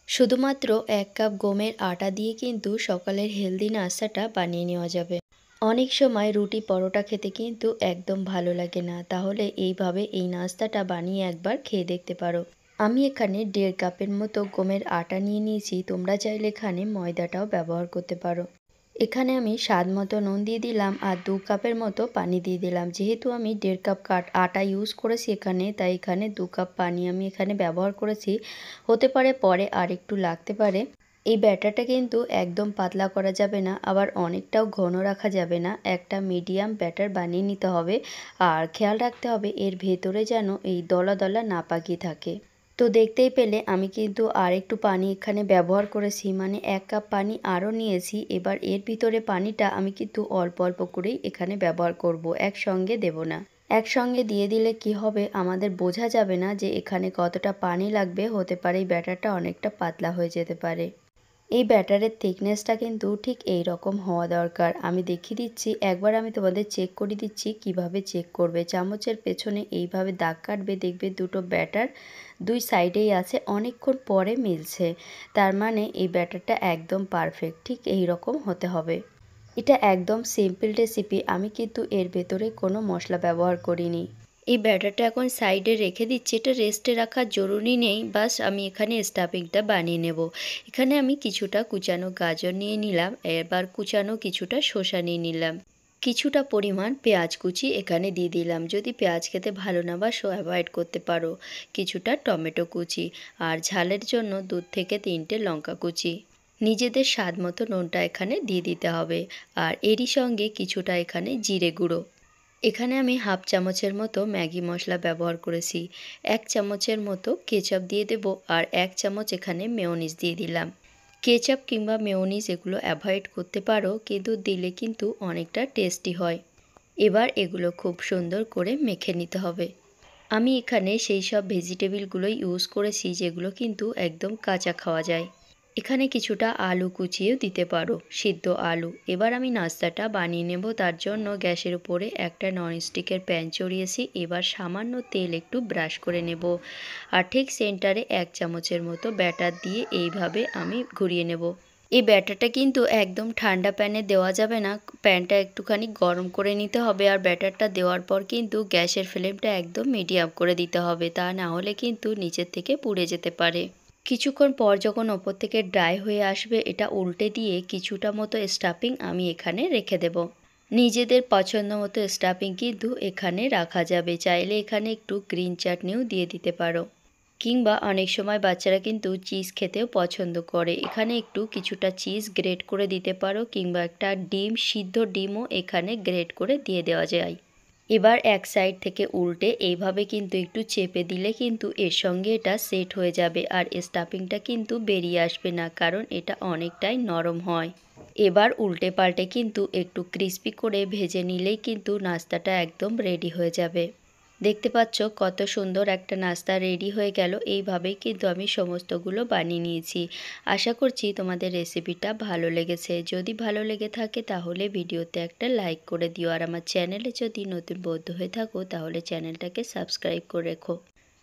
শুধুমাত্র 1 কাপ গমের আটা দিয়ে কিন্তু সকালের হেলদি নাস্তাটা বানিয়ে নেওয়া যাবে। অনেক সময় রুটি পরোটা খেতে কিন্তু একদম ভালো লাগে না, তাহলে এইভাবে এই নাস্তাটা বানিয়ে একবার খেয়ে দেখতে পারো। আমি এখানে 1.5 কাপের মতো গমের আটা নিয়ে নিয়েছি, তোমরা চাইলে এখানে ময়দাটাও ব্যবহার করতে পারো। এখানে আমি স্বাদ মতো নুন দিয়ে দিলাম আর 2 কাপের মতো পানি দিয়ে দিলাম। যেহেতু আমি 1.5 কাপ আটা ইউজ করেছি এখানে, তাই এখানে 2 কাপ পানি আমি এখানে ব্যবহার করেছি। হতে পারে পরে আর একটু লাগতে পারে। এই ব্যাটারটা কিন্তু একদম পাতলা করা যাবে না, আবার অনেকটাও ঘন রাখা যাবে না। একটা মিডিয়াম ব্যাটার বানিয়ে নিতে হবে। আর খেয়াল রাখতে হবে এর ভেতরে যেন এই দলা দলা না পাকিয়ে থাকে। তো দেখতেই পেলে আমি কিন্তু আর একটু পানি এখানে ব্যবহার করেছি, মানে 1 কাপ পানি আরও নিয়েছি। এবার এর ভিতরে পানিটা আমি কিন্তু অল্প অল্প করেই এখানে ব্যবহার করব, একসঙ্গে দেব না। একসঙ্গে দিয়ে দিলে কি হবে, আমাদের বোঝা যাবে না যে এখানে কতটা পানি লাগবে। হতে পারে এই ব্যাটারটা অনেকটা পাতলা হয়ে যেতে পারে। এই ব্যাটারের থিকনেসটা কিন্তু ঠিক এই রকম হওয়া দরকার। আমি দেখিয়ে দিচ্ছি, একবার আমি তোমাদের চেক করে দিচ্ছি কিভাবে চেক করবে। চামচের পেছনে এইভাবে দাগ কাটবে, দেখবে দুটো ব্যাটার দুই সাইডেই আছে, অনেকক্ষণ পরে মিলছে। তার মানে এই ব্যাটারটা একদম পারফেক্ট, ঠিক এই রকম হতে হবে। এটা একদম সিম্পল রেসিপি, আমি কিন্তু এর ভেতরে কোনো মশলা ব্যবহার করিনি। এই ব্যাটারটা এখন সাইডে রেখে দিচ্ছি, এটা রেস্টে রাখার জরুরি নেই, বাস আমি এখানে স্টাফিংটা বানিয়ে নেব। এখানে আমি কিছুটা কুচানো গাজর নিয়ে নিলাম, এবার কুচানো কিছুটা শসা নিয়ে নিলাম, কিছুটা পরিমাণ পেঁয়াজ কুচি এখানে দিয়ে দিলাম। যদি পেঁয়াজ খেতে ভালো না বাসো অ্যাভয়েড করতে পারো। কিছুটা টমেটো কুচি, আর ঝালের জন্য 2 থেকে 3টে লঙ্কা কুচি। নিজেদের স্বাদ মতো নুনটা এখানে দিয়ে দিতে হবে। আর এরই সঙ্গে কিছুটা এখানে জিরে গুঁড়ো। এখানে আমি হাফ চামচের মতো ম্যাগি মশলা ব্যবহার করেছি। 1 চামচের মতো কেচাপ দিয়ে দেব, আর 1 চামচ এখানে মেয়োনিজ দিয়ে দিলাম। কেচাপ কিংবা মেয়োনিজ এগুলো অ্যাভয়েড করতে পারো, কিন্তু দিলে কিন্তু অনেকটা টেস্টি হয়। এবার এগুলো খুব সুন্দর করে মেখে নিতে হবে। আমি এখানে সেই সব ভেজিটেবলগুলোই ইউজ করেছি যেগুলো কিন্তু একদম কাঁচা খাওয়া যায়। এখানে কিছুটা আলু কুচিয়েও দিতে পারো, সিদ্ধ আলু। এবার আমি নাস্তাটা বানিয়ে নেব, তার জন্য গ্যাসের উপরে একটা ননস্টিকের প্যান চড়িয়েছি। এবার সামান্য তেল একটু ব্রাশ করে নেব, আর ঠিক সেন্টারে 1 চামচের মতো ব্যাটার দিয়ে এইভাবে আমি ঘুরিয়ে নেব। এই ব্যাটারটা কিন্তু একদম ঠান্ডা প্যানে দেওয়া যাবে না, প্যানটা একটুখানি গরম করে নিতে হবে। আর ব্যাটারটা দেওয়ার পর কিন্তু গ্যাসের ফ্লেমটা একদম মিডিয়াম করে দিতে হবে, তা না হলে কিন্তু নিচের থেকে পুড়ে যেতে পারে। কিছুক্ষণ পর যখন ওপর থেকে ড্রাই হয়ে আসবে, এটা উল্টে দিয়ে কিছুটা মতো স্টাফিং আমি এখানে রেখে দেব। নিজেদের পছন্দ মতো স্টাফিং কিন্তু এখানে রাখা যাবে, চাইলে এখানে একটু গ্রিন চাটনিও দিয়ে দিতে পারো, কিংবা অনেক সময় বাচ্চারা কিন্তু চিজ খেতেও পছন্দ করে। এখানে একটু কিছুটা চিজ গ্রেট করে দিতে পারো, কিংবা একটা ডিম, সিদ্ধ ডিমও এখানে গ্রেট করে দিয়ে দেওয়া যায়। এবার এক সাইড থেকে উল্টে এইভাবে কিন্তু একটু চেপে দিলে কিন্তু এর সঙ্গে এটা সেট হয়ে যাবে, আর স্টাফিংটা কিন্তু বেরিয়ে আসবে না, কারণ এটা অনেকটাই নরম হয়। এবার উল্টে পাল্টে কিন্তু একটু ক্রিস্পি করে ভেজে নিলেই কিন্তু নাস্তাটা একদম রেডি হয়ে যাবে। দেখতে পাচ্ছ কত সুন্দর একটা নাস্তা রেডি হয়ে গেল। এইভাবেই কিন্তু আমি সমস্তগুলো বানিয়ে নিয়েছি। আশা করছি তোমাদের রেসিপিটা ভালো লেগেছে। যদি ভালো লেগে থাকে তাহলে ভিডিওতে একটা লাইক করে দিও, আর আমার চ্যানেলে যদি নতুন বন্ধু হয়ে থাকো তাহলে চ্যানেলটাকে সাবস্ক্রাইব করে রেখো।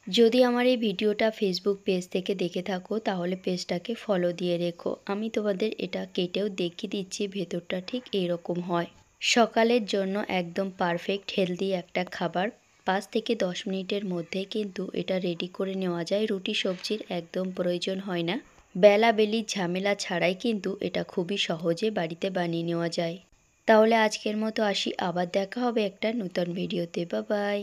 যদি আমার এই ভিডিওটা ফেসবুক পেজ থেকে দেখে থাকো তাহলে পেজটাকে ফলো দিয়ে রেখো। আমি তোমাদের এটা কেটেও দেখিয়ে দিচ্ছি, ভেতরটা ঠিক এইরকম হয়। সকালের জন্য একদম পারফেক্ট হেলদি একটা খাবার। 5 থেকে 10 মিনিটের মধ্যে কিন্তু এটা রেডি করে নেওয়া যায়, রুটি সবজির একদম প্রয়োজন হয় না। বেলাবেলির ঝামেলা ছাড়াই কিন্তু এটা খুবই সহজে বাড়িতে বানিয়ে নেওয়া যায়। তাহলে আজকের মতো আসি, আবার দেখা হবে একটা নতুন ভিডিওতে। Bye bye.